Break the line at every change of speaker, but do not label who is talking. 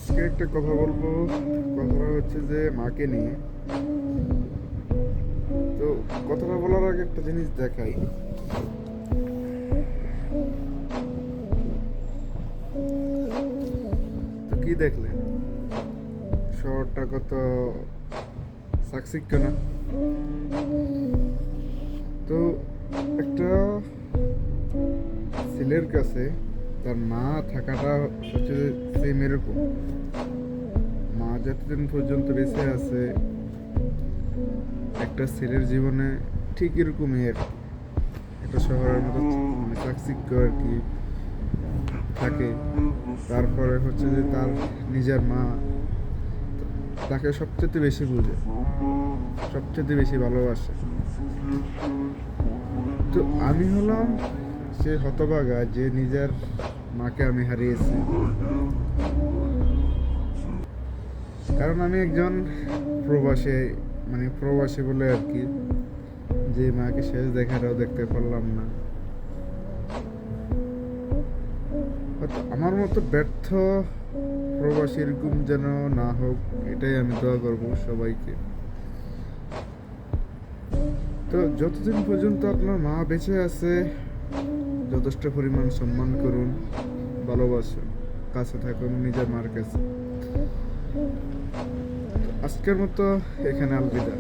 আজকে একটা কথা বলবো। কথাটা হচ্ছে যে মাকে নিয়ে। তো কথাটা বলার আগে একটা জিনিস দেখাই। তো কি দেখলেন? শহরটা কত সাকসিক্য না? তো একটা ছেলের কাছে তার মা থাকাটা হচ্ছে সেম এরকম। মা যতদিন পর্যন্ত বেঁচে আছে একটা ছেলের জীবনে ঠিক এরকমই আর কি। একটা শহরের মতো মানে চাকচিক্য আর কি থাকে। তারপরে হচ্ছে যে তার নিজের মা তাকে সবচেয়ে বেশি বুঝে, সবচেয়ে বেশি ভালোবাসে। তো আমি হলাম সে হতভাগা যে নিজের মাকে আমি হারিয়েছি। কারণ আমি একজন প্রবাসী, মানে প্রবাসী বলে আর কি, যে মাকে শেষ দেখাটাও দেখতে পারলাম না। হয়তো আমার মতো ব্যর্থ প্রবাসী এরকম যেন না হোক, এটাই আমি দোয়া করবো সবাইকে। তো যতদিন পর্যন্ত আপনার মা বেঁচে আছে যথেষ্ট পরিমাণ সম্মান করুন, ভালোবাসুন, কাছে থাকুন নিজের মার কাছে। আজকের মতো এখানে আলবিদা।